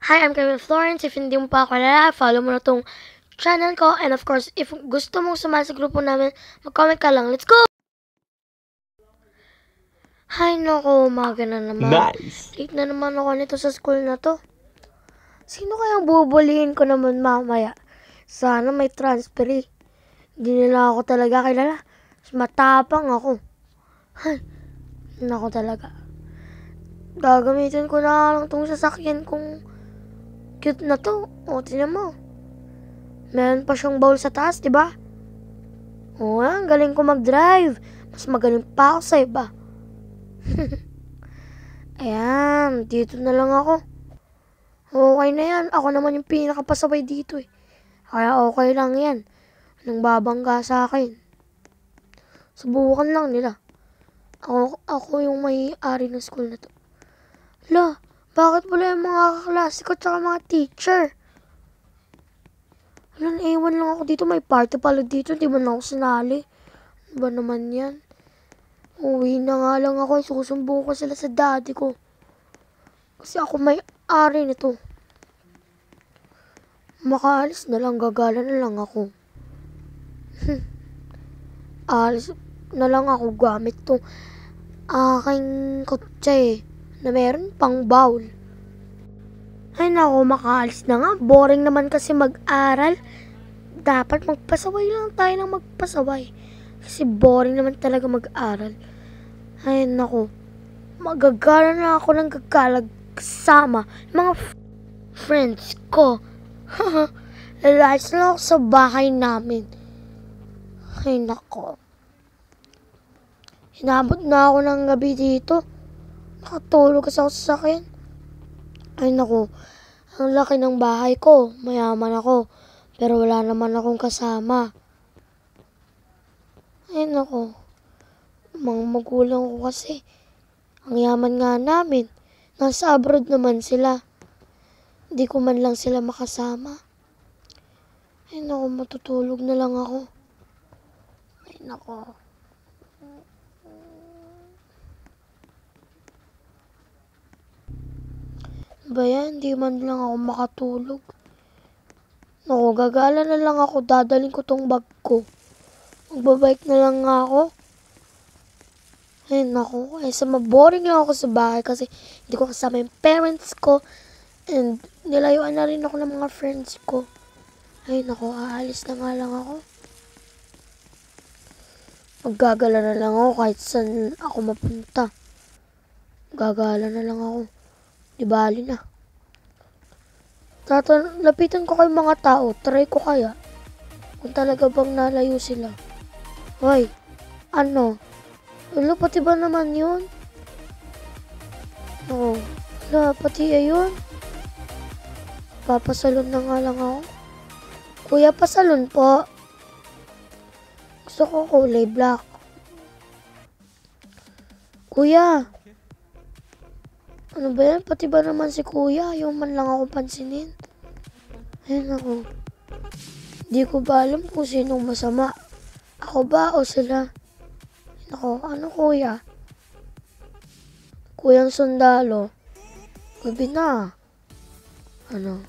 Hi, I'm Kevin Florence. If hindi mo pa ako kilala, follow mo na tong channel ko. And of course, if gusto mong sumali sa grupo namin, mag-comment ka lang. Let's go! Hi, naku, umaga na naman. Nice! Late na naman ako nito sa school na to. Sino kayang bubulihin ko naman mamaya? Sana may transfer eh. Hindi nila ako talaga kilala. Matapang ako. Hay, naku talaga. Gagamitin ko na lang tong sasakyan kung cute na to. O, tinan mo. Meron pa siyang bowl sa taas, di ba? Oo, ang galing ko mag-drive. Mas magaling pa ako sa iba. Ayan, dito na lang ako. Okay na yan. Ako naman yung pinakapasaway dito eh. Kaya okay lang yan. Anong babangga sa akin? Subukan lang nila. Ako yung may-ari ng school na to. La, bakit wala yung mga kaklase ko tsaka mga teacher? Alam, ewan lang ako dito. May party pala dito. Di ba na ako sinali? Ano ba naman yan? Uwi na nga lang ako. Susumbong ko sila sa daddy ko. Kasi ako may-ari nito. Makaalis na lang. Gagala na lang ako. Alis na lang ako gamit tong aking kotse na meron pang bowl. Ay nako, makaalis na nga. Boring naman kasi mag-aral. Dapat magpasaway lang tayo ng magpasaway. Kasi boring naman talaga mag-aral. Ay nako, magagala na ako ng gagalag kasama mga friends ko. Lalayas na ako sa bahay namin. Ay nako. Hinabot na ako ng gabi dito. Nakatulog kasi ako sa sakyan. Ay naku, ang laki ng bahay ko. Mayaman ako. Pero wala naman akong kasama. Ay naku, mga magulang ko kasi. Ang yaman nga namin. Nasa abroad naman sila. Di ko man lang sila makasama. Ay naku, matutulog na lang ako. Ay naku. Ba yan? Di man lang ako makatulog. Naku, gagala na lang ako. Dadaling ko tong bag ko. Magbabike na lang nga ako. Ay, naku. Ay, maboring lang ako sa bahay kasi hindi ko kasama yung parents ko. And nilayuan na rin ako ng mga friends ko. Ay, naku. Aalis na nga lang ako. Maggagala na lang ako kahit saan ako mapunta. Gagala na lang ako. Di bali na. Lapitan ko kay mga tao. Try ko kaya. Kung talaga bang nalayo sila. Hoy, ano? Wala, pati ba naman yun? Oo. Wala, pati ayun. Papasalon na nga lang ako. Kuya, pasalon po. Gusto ko kulay black. Kuya. Ano ba yan? Pati ba naman si kuya? Ayaw man lang ako pansinin. Ayun ako. Di ko ba alam kung sinong masama. Ako ba o sila? Ayun ako. Ano kuya? Kuyang sundalo. Gabi na. Ano?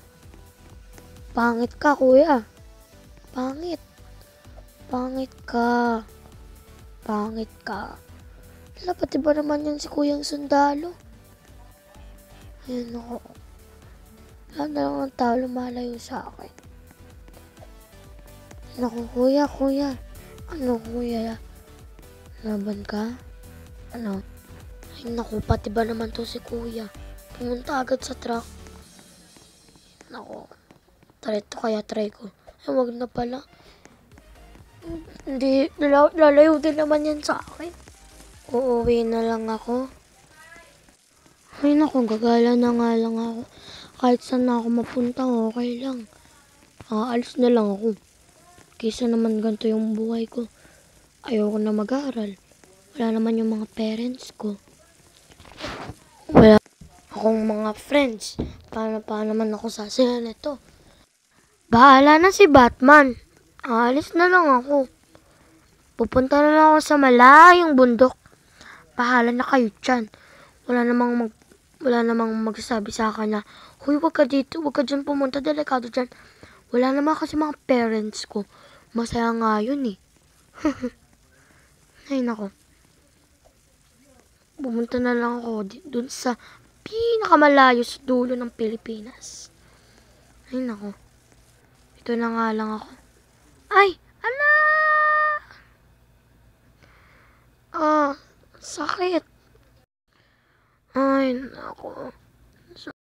Pangit ka kuya. Pangit. Pangit ka. Pangit ka. Wala, pati ba naman yan si kuyang sundalo? Ayun ako. Lahat na lang ang tao lumalayo sa akin. Naku, kuya. Ano, kuya? Laban ka? Ano? Ay, naku, pati ba naman to si kuya? Pumunta agad sa truck. Naku. Try ko. Ay, wag na pala. Hindi, lalayo din naman yan sa akin. Uuwi na lang ako. Ay naku, gagala na nga lang ako. Kahit saan na ako mapunta, okay lang. Aalis na lang ako. Kaysa naman ganito yung buhay ko. Ayoko na mag-aaral. Wala naman yung mga parents ko. Wala akong mga friends. Paano naman ako sasaya nito? Bahala na si Batman. Aalis na lang ako. Pupunta na lang ako sa malayong bundok. Bahala na kayo dyan. Wala namang Wala namang magsasabi sa akin na, "Hoy, wag ka dito, wag ka dyan pumunta, delikado dyan." Wala naman kasi mga parents ko. Masaya nga yun eh. Ay nako, pumunta na lang ako dun sa pinakamalayo sa dulo ng Pilipinas. Ay nako, ito na nga lang ako. Ay, ala! Ah, sakit. Ay nako.